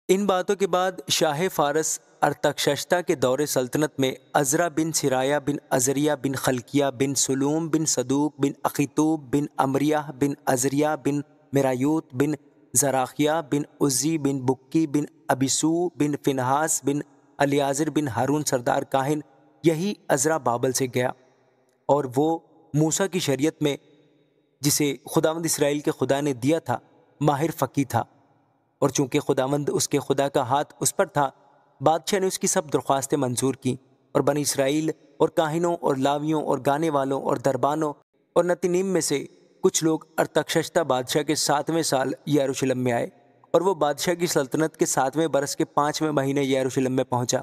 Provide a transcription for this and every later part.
ان باتوں کے بعد شاہ فارس ارتخشستہ کے دور سلطنت میں عزرا بن سرایہ بن عزریہ بن خلقیہ بن سلوم بن صدوق بن اخیتوب بن امریہ بن عزریہ بن مرایوت بن زراخیہ بن عزی بن بکی بن ابیسو بن فنہاس بن الیعزر بن ہارون سردار کاہن یہی عزرا بابل سے گیا، اور وہ موسیٰ کی شریعت میں جسے خداوند اسرائیل کے خدا نے دیا تھا ماہر فقی تھا، اور چونکہ خداوند اس کے خدا کا ہاتھ اس پر تھا، بادشاہ نے اس کی سب درخواستیں منظور کیں، اور بنی اسرائیل اور کاہنوں اور لاویوں اور گانے والوں اور دربانوں اور نتنیم میں سے کچھ لوگ ارتخشستہ بادشاہ کے 7ویں سال یروشلم میں آئے، اور وہ بادشاہ کی سلطنت کے 7ویں برس کے 5ویں مہینے یروشلم میں پہنچا،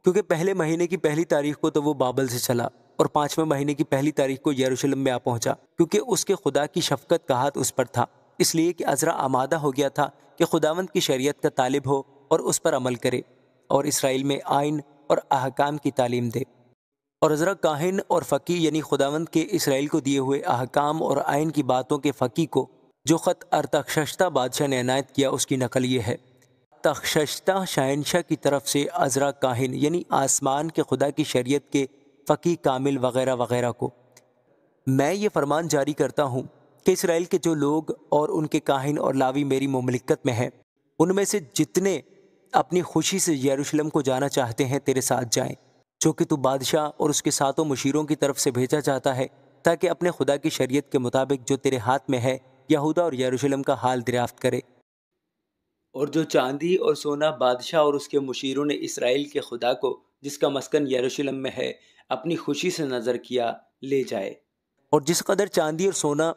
کیونکہ پہلے مہینے کی پہلی تاریخ کو تو وہ بابل سے چلا، اور 5ویں مہینے کی پہلی تاریخ کو یروشلم میں آ پہنچا، کیونکہ اس کے خدا کی شفقت کا ہاتھ اس پر تھا، اس لیے کہ عزرا آمادہ ہو گیا تھا کہ خداوند کی شریعت کا طالب ہو اور اس پر عمل کرے، اور اسرائیل میں آئین اور احکام کی تعلیم دے۔ اور عزرا کاہن اور فقی یعنی خداوند کے اسرائیل کو دیے ہوئے احکام اور آئین کی باتوں کے فقی کو جو خط ارتخشستہ بادشاہ نے عنایت کیا اس کی نقل یہ ہے۔ ارتخشستہ شہنشاہ کی طرف سے عزرا کاہن یعنی آسمان کے خدا کی شریعت کے فقی کامل وغیرہ وغیرہ کو، میں یہ فرمان جاری کرتا ہوں کہ اسرائیل کے جو لوگ اور ان کے کاہن اور لاوی میری مملکت میں ہیں، ان میں سے جتنے اپنی خوشی سے یروشلم کو جانا چاہتے ہیں تیرے ساتھ جائیں، جو کہ تو بادشاہ اور اس کے ساتوں مشیروں کی طرف سے بھیجا جاتا ہے، تاکہ اپنے خدا کی شریعت کے مطابق جو تیرے ہاتھ میں ہے یہودا اور یروشلم کا حال دریافت کرے۔ اور جو چاندی اور سونا بادشاہ اور اس کے مشیروں نے اسرائیل کے خدا کو جس کا مسکن یروشلم میں ہے اپنی خوشی سے نظر کیا لے جائے، اور جس قدر چاندی اور سونا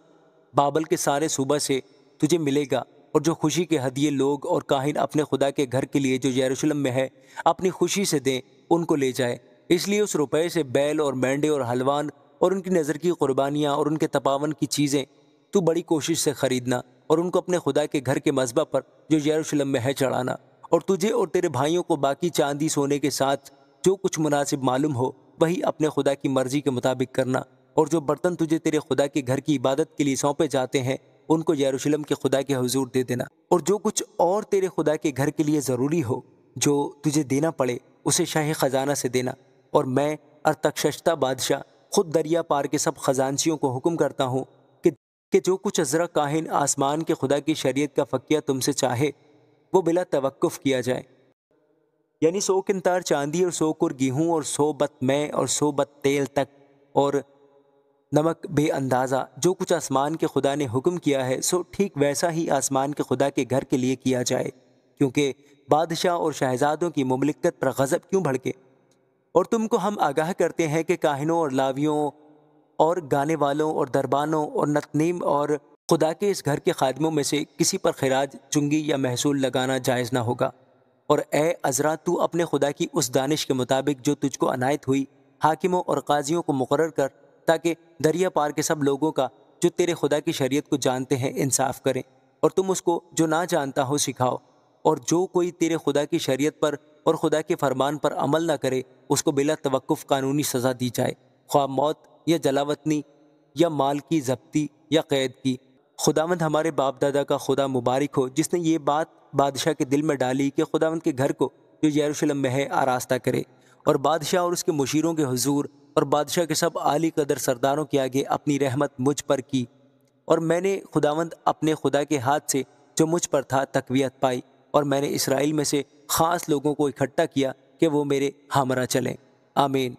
بابل کے سارے صوبہ سے تجھے ملے گا، اور جو خوشی کے ہدیے لوگ اور کاہن اپنے خدا کے گھر کے لیے جو یروشلم میں ہے اپنی خوشی سے دیں، ان کو لے جائے، اس لیے اس روپے سے بیل اور مینڈے اور حلوان اور ان کی نظر کی قربانیاں اور ان کے تپاون کی چیزیں تو بڑی کوشش سے خریدنا، اور ان کو اپنے خدا کے گھر کے مذبح پر جو یروشلم میں ہے چڑھانا، اور تجھے اور تیرے بھائیوں کو باقی چاندی سونے کے ساتھ جو کچھ مناسب معلوم ہو وہی اپنے خدا کی مرضی کے مطابق کرنا، اور جو برتن تجھے تیرے خدا کے گھر کی عبادت کے لیے سونپے جاتے ہیں ان کو یروشلم کے خدا کے حضور دے دینا، اور جو کچھ اور تیرے خدا کے گھر کے لیے ضروری ہو جو تجھے دینا پڑے اسے شاہ خزانہ سے دینا۔ اور میں ارتخشستہ بادشاہ خود دریا پار کے سب خزانچیوں کو حکم کرتا ہوں کہ جو کچھ عزرا کاہن آسمان کے خدا کی شریعت کا فقیہ تم سے چاہے وہ بلا توقف کیا جائے، یعنی 100 کنتار چاندی اور 100 کر گیہوں اور 100 بت میں اور 100 بت تیل تک، اور نمک بے اندازہ جو کچھ آسمان کے خدا نے حکم کیا ہے سو ٹھیک ویسا ہی آسمان کے خدا کے گھر کے لیے کیا جائے، کیونکہ بادشاہ اور شہزادوں کی مملکت پر غضب کیوں بھڑکے۔ اور تم کو ہم آگاہ کرتے ہیں کہ کاہنوں اور لاویوں اور گانے والوں اور دربانوں اور نتنیم اور خدا کے اس گھر کے خادموں میں سے کسی پر خراج چنگی یا محصول لگانا جائز نہ ہوگا۔ اور اے عزرا تو اپنے خدا کی اس دانش کے مطابق جو تجھ کو عنایت ہوئی حاکموں اور قاضیوں کو مقرر کر، تاکہ دریا پار کے سب لوگوں کا جو تیرے خدا کی شریعت کو جانتے ہیں انصاف کریں، اور تم اس کو جو نہ جانتا ہو سکھاؤ، اور جو کوئی تیرے خدا کی شریعت پر اور خدا کے فرمان پر عمل نہ کرے اس کو بلا توقف قانونی سزا دی جائے، خواہ موت یا جلاوطنی یا مال کی ضبطی یا قید کی۔ خداوند ہمارے باپ دادا کا خدا مبارک ہو جس نے یہ بات بادشاہ کے دل میں ڈالی کہ خداوند کے گھر کو جو یروشلم میں ہے آراستہ کرے، اور بادشاہ اور اس کے مشیروں کے حضور اور بادشاہ کے سب عالی قدر سرداروں کے آگے اپنی رحمت مجھ پر کی، اور میں نے خداوند اپنے خدا کے ہاتھ سے جو مجھ پر تھا تقویت پائی، اور میں نے اسرائیل میں سے خاص لوگوں کو اکٹھا کیا کہ وہ میرے ہمراہ چلیں۔ آمین۔